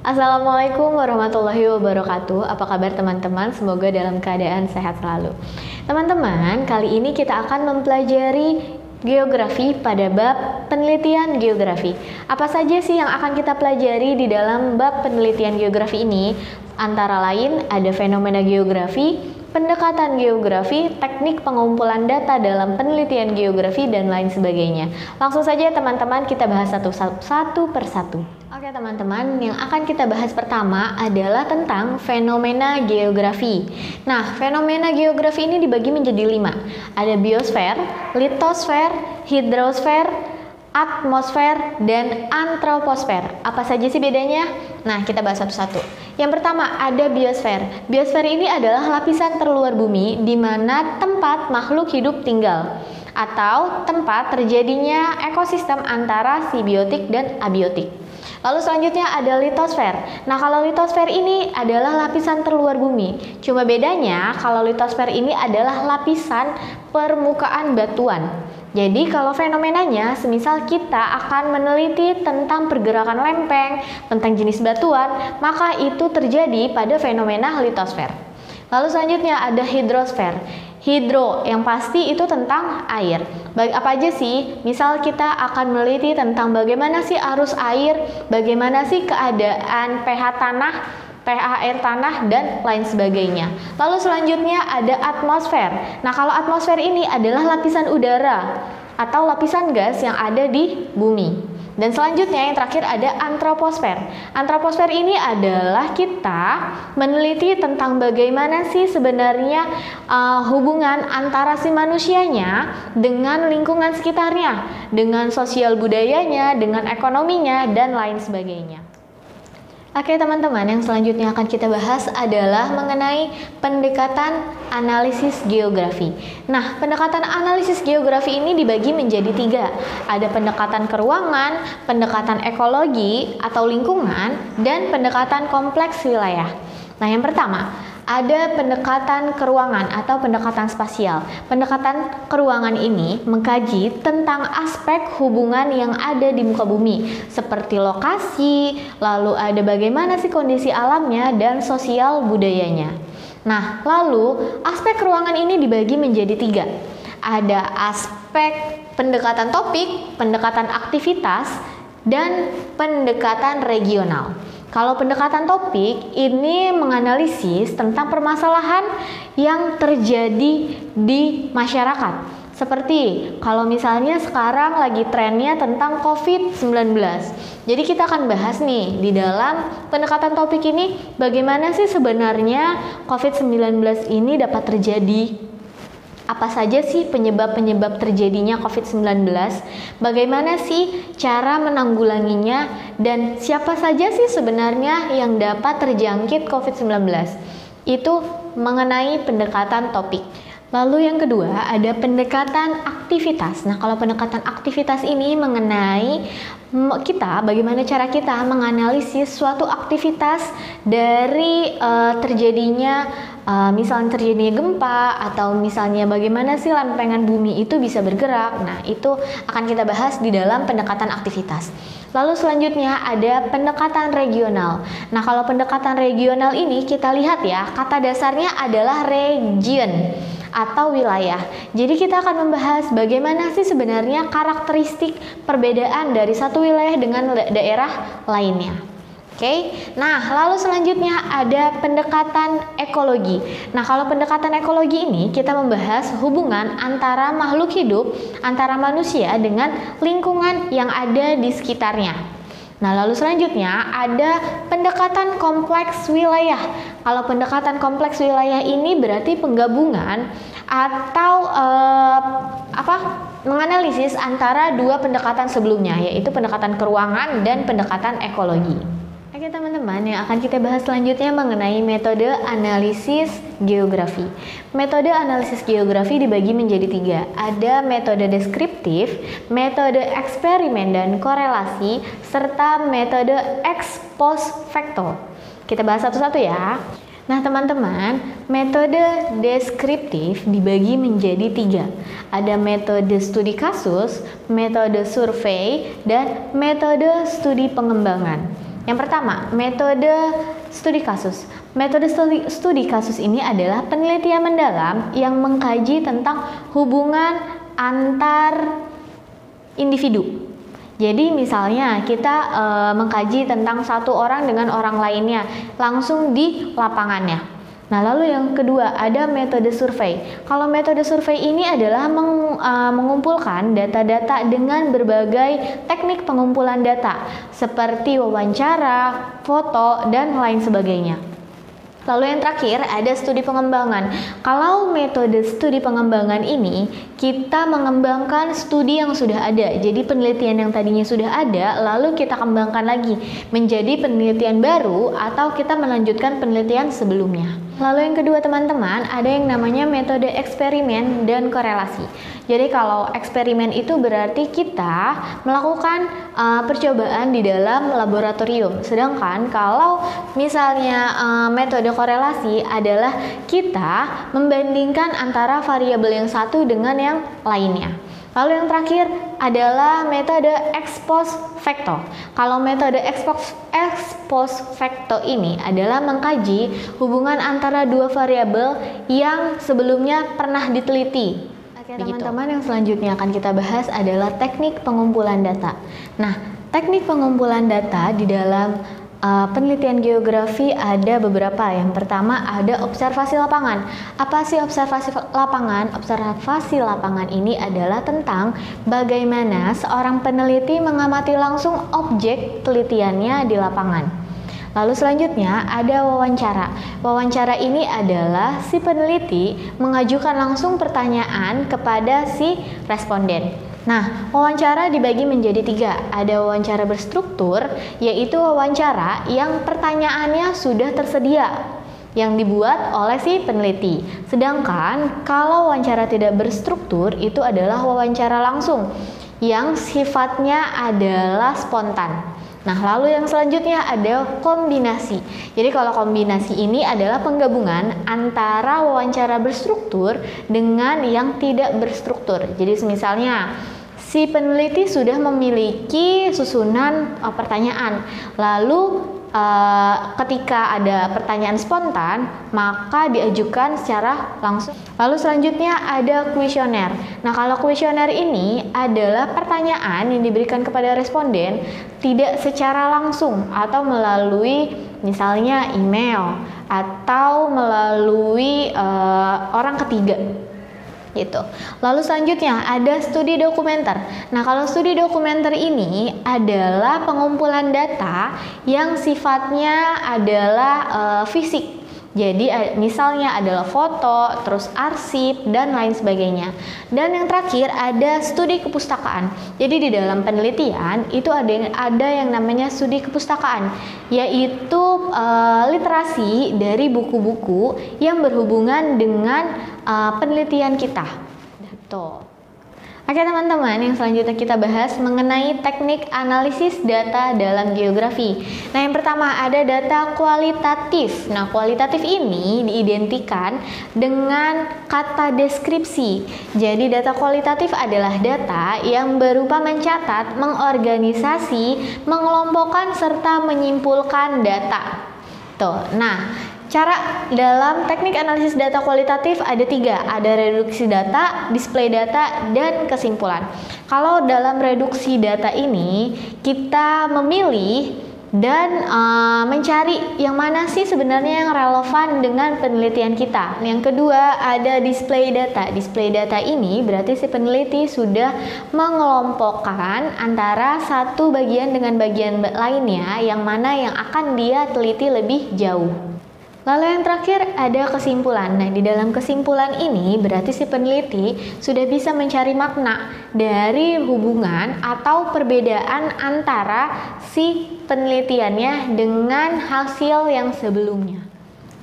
Assalamualaikum warahmatullahi wabarakatuh. Apa kabar teman-teman? Semoga dalam keadaan sehat selalu. Teman-teman, kali ini kita akan mempelajari geografi pada bab penelitian geografi. Apa saja sih yang akan kita pelajari di dalam bab penelitian geografi ini? Antara lain ada fenomena geografi, pendekatan geografi, teknik pengumpulan data dalam penelitian geografi, dan lain sebagainya. Langsung saja teman-teman kita bahas satu persatu. Oke teman-teman, yang akan kita bahas pertama adalah tentang fenomena geografi. Nah, fenomena geografi ini dibagi menjadi 5. Ada biosfer, litosfer, hidrosfer, atmosfer, dan antroposfer. Apa saja sih bedanya? Nah, kita bahas satu-satu. Yang pertama ada biosfer. Biosfer ini adalah lapisan terluar bumi di mana tempat makhluk hidup tinggal atau tempat terjadinya ekosistem antara simbiotik dan abiotik. Lalu selanjutnya ada litosfer. Nah, kalau litosfer ini adalah lapisan terluar bumi. Cuma bedanya kalau litosfer ini adalah lapisan permukaan batuan. Jadi kalau fenomenanya, semisal kita akan meneliti tentang pergerakan lempeng, tentang jenis batuan, maka itu terjadi pada fenomena litosfer. Lalu selanjutnya ada hidrosfer. Hidro yang pasti itu tentang air. Apa aja sih? Misal kita akan meneliti tentang bagaimana sih arus air, bagaimana sih keadaan pH tanah, pH air tanah, dan lain sebagainya. Lalu selanjutnya ada atmosfer. Nah, kalau atmosfer ini adalah lapisan udara atau lapisan gas yang ada di bumi. Dan selanjutnya yang terakhir ada antroposfer. Antroposfer ini adalah kita meneliti tentang bagaimana sih sebenarnya hubungan antara si manusianya dengan lingkungan sekitarnya, dengan sosial budayanya, dengan ekonominya, dan lain sebagainya. Oke teman-teman, yang selanjutnya akan kita bahas adalah mengenai pendekatan analisis geografi. Nah, pendekatan analisis geografi ini dibagi menjadi 3. Ada pendekatan keruangan, pendekatan ekologi atau lingkungan, dan pendekatan kompleks wilayah. Nah, yang pertama ada pendekatan keruangan atau pendekatan spasial. Pendekatan keruangan ini mengkaji tentang aspek hubungan yang ada di muka bumi, seperti lokasi, lalu ada bagaimana sih kondisi alamnya dan sosial budayanya. Nah, lalu aspek keruangan ini dibagi menjadi 3. Ada aspek pendekatan topik, pendekatan aktivitas, dan pendekatan regional. Kalau pendekatan topik ini menganalisis tentang permasalahan yang terjadi di masyarakat. Seperti kalau misalnya sekarang lagi trennya tentang COVID-19. Jadi kita akan bahas nih di dalam pendekatan topik ini bagaimana sih sebenarnya COVID-19 ini dapat terjadi. Apa saja sih penyebab-penyebab terjadinya COVID-19? Bagaimana sih cara menanggulanginya? Dan siapa saja sih sebenarnya yang dapat terjangkit COVID-19? Itu mengenai pendekatan topik. Lalu yang kedua ada pendekatan aktivitas. Nah, kalau pendekatan aktivitas ini mengenai bagaimana cara kita menganalisis suatu aktivitas dari terjadinya misalnya terjadinya gempa, atau misalnya bagaimana sih lempengan bumi itu bisa bergerak. Nah, itu akan kita bahas di dalam pendekatan aktivitas. Lalu selanjutnya ada pendekatan regional. Nah, kalau pendekatan regional ini kita lihat ya, kata dasarnya adalah region atau wilayah. Jadi kita akan membahas bagaimana sih sebenarnya karakteristik perbedaan dari satu wilayah dengan daerah lainnya. Oke. Nah, lalu selanjutnya ada pendekatan ekologi. Nah, kalau pendekatan ekologi ini kita membahas hubungan antara makhluk hidup, antara manusia dengan lingkungan yang ada di sekitarnya. Nah, lalu selanjutnya ada pendekatan kompleks wilayah. Kalau pendekatan kompleks wilayah ini berarti penggabungan atau menganalisis antara 2 pendekatan sebelumnya, yaitu pendekatan keruangan dan pendekatan ekologi. Oke teman-teman, yang akan kita bahas selanjutnya mengenai metode analisis geografi. Metode analisis geografi dibagi menjadi 3. Ada metode deskriptif, metode eksperimen dan korelasi, serta metode ex post facto. Kita bahas satu-satu ya. Nah teman-teman, metode deskriptif dibagi menjadi 3. Ada metode studi kasus, metode survei, dan metode studi pengembangan. Yang pertama, metode studi kasus. Metode studi kasus ini adalah penelitian mendalam yang mengkaji tentang hubungan antar individu. Jadi misalnya kita mengkaji tentang satu orang dengan orang lainnya langsung di lapangannya. Nah, lalu yang kedua ada metode survei. Kalau metode survei ini adalah mengumpulkan data-data dengan berbagai teknik pengumpulan data seperti wawancara, foto, dan lain sebagainya. Lalu yang terakhir ada studi pengembangan. Kalau metode studi pengembangan ini kita mengembangkan studi yang sudah ada. Jadi penelitian yang tadinya sudah ada lalu kita kembangkan lagi menjadi penelitian baru atau kita melanjutkan penelitian sebelumnya. Lalu yang kedua teman-teman ada yang namanya metode eksperimen dan korelasi. Jadi kalau eksperimen itu berarti kita melakukan percobaan di dalam laboratorium. Sedangkan kalau misalnya metode korelasi adalah kita membandingkan antara variabel yang satu dengan yang lainnya. Lalu yang terakhir adalah metode ex post facto. Kalau metode ex post facto ini adalah mengkaji hubungan antara dua variabel yang sebelumnya pernah diteliti. Oke teman-teman, yang selanjutnya akan kita bahas adalah teknik pengumpulan data. Nah, teknik pengumpulan data di dalam penelitian geografi ada beberapa. Yang pertama ada observasi lapangan. Apa sih observasi lapangan? Observasi lapangan ini adalah tentang bagaimana seorang peneliti mengamati langsung objek telitiannya di lapangan. Lalu selanjutnya ada wawancara. Wawancara ini adalah si peneliti mengajukan langsung pertanyaan kepada si responden. Nah, wawancara dibagi menjadi 3. Ada wawancara berstruktur, yaitu wawancara yang pertanyaannya sudah tersedia yang dibuat oleh si peneliti. Sedangkan kalau wawancara tidak berstruktur itu adalah wawancara langsung yang sifatnya adalah spontan. Nah, lalu yang selanjutnya ada kombinasi. Jadi kalau kombinasi ini adalah penggabungan antara wawancara berstruktur dengan yang tidak berstruktur. Jadi misalnya si peneliti sudah memiliki susunan pertanyaan, lalu ketika ada pertanyaan spontan maka diajukan secara langsung. Lalu selanjutnya ada kuesioner. Nah, kalau kuesioner ini adalah pertanyaan yang diberikan kepada responden tidak secara langsung atau melalui misalnya email atau melalui orang ketiga gitu. Lalu selanjutnya ada studi dokumenter. Nah, kalau studi dokumenter ini adalah pengumpulan data yang sifatnya adalah fisik. Jadi misalnya adalah foto, terus arsip dan lain sebagainya. Dan yang terakhir ada studi kepustakaan. Jadi di dalam penelitian itu ada yang namanya studi kepustakaan, yaitu literasi dari buku-buku yang berhubungan dengan penelitian kita. Tuh. Oke teman-teman, yang selanjutnya kita bahas mengenai teknik analisis data dalam geografi. Nah, yang pertama ada data kualitatif. Nah, kualitatif ini diidentikan dengan kata deskripsi. Jadi data kualitatif adalah data yang berupa mencatat, mengorganisasi, mengelompokkan serta menyimpulkan data. Tuh. Nah, cara dalam teknik analisis data kualitatif ada 3, ada reduksi data, display data, dan kesimpulan. Kalau dalam reduksi data ini kita memilih dan mencari yang mana sih sebenarnya yang relevan dengan penelitian kita. Yang kedua ada display data. Display data ini berarti si peneliti sudah mengelompokkan antara satu bagian dengan bagian lainnya yang mana yang akan dia teliti lebih jauh. Lalu yang terakhir ada kesimpulan. Nah, di dalam kesimpulan ini berarti si peneliti sudah bisa mencari makna dari hubungan atau perbedaan antara si penelitiannya dengan hasil yang sebelumnya.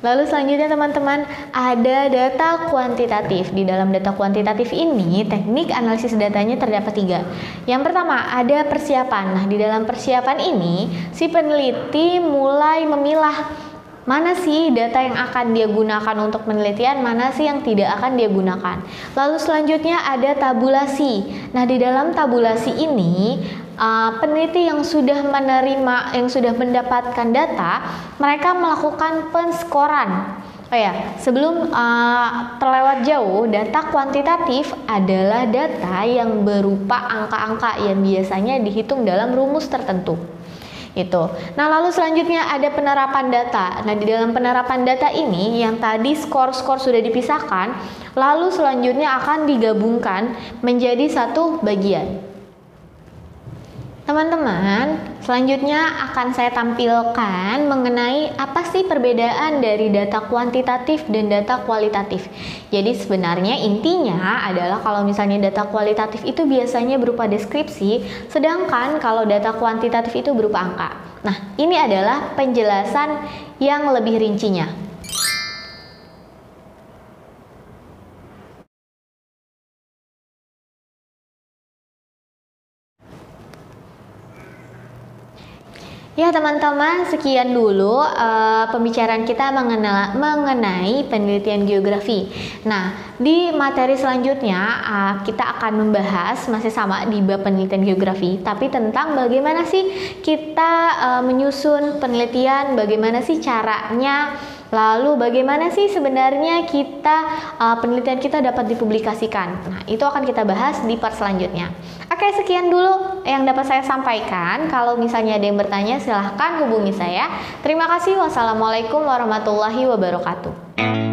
Lalu selanjutnya teman-teman ada data kuantitatif. Di dalam data kuantitatif ini teknik analisis datanya terdapat 3. Yang pertama ada persiapan. Nah, di dalam persiapan ini si peneliti mulai memilah mana sih data yang akan dia gunakan untuk penelitian, mana sih yang tidak akan dia gunakan. Lalu selanjutnya ada tabulasi. Nah, di dalam tabulasi ini peneliti yang sudah mendapatkan data, mereka melakukan penskoran. Oh ya, sebelum terlewat jauh, data kuantitatif adalah data yang berupa angka-angka yang biasanya dihitung dalam rumus tertentu. Itu. Nah, lalu selanjutnya ada penerapan data. Nah, di dalam penerapan data ini yang tadi skor-skor sudah dipisahkan, lalu selanjutnya akan digabungkan menjadi satu bagian. Teman-teman, selanjutnya akan saya tampilkan mengenai apa sih perbedaan dari data kuantitatif dan data kualitatif. Jadi sebenarnya intinya adalah kalau misalnya data kualitatif itu biasanya berupa deskripsi, sedangkan kalau data kuantitatif itu berupa angka. Nah, ini adalah penjelasan yang lebih rincinya. Ya teman-teman, sekian dulu pembicaraan kita mengenai penelitian geografi. Nah, di materi selanjutnya kita akan membahas masih sama di bab penelitian geografi, tapi tentang bagaimana sih kita menyusun penelitian, bagaimana sih caranya, lalu bagaimana sih sebenarnya penelitian kita dapat dipublikasikan. Nah, itu akan kita bahas di part selanjutnya. Oke, sekian dulu yang dapat saya sampaikan. Kalau misalnya ada yang bertanya, silahkan hubungi saya. Terima kasih. Wassalamualaikum warahmatullahi wabarakatuh.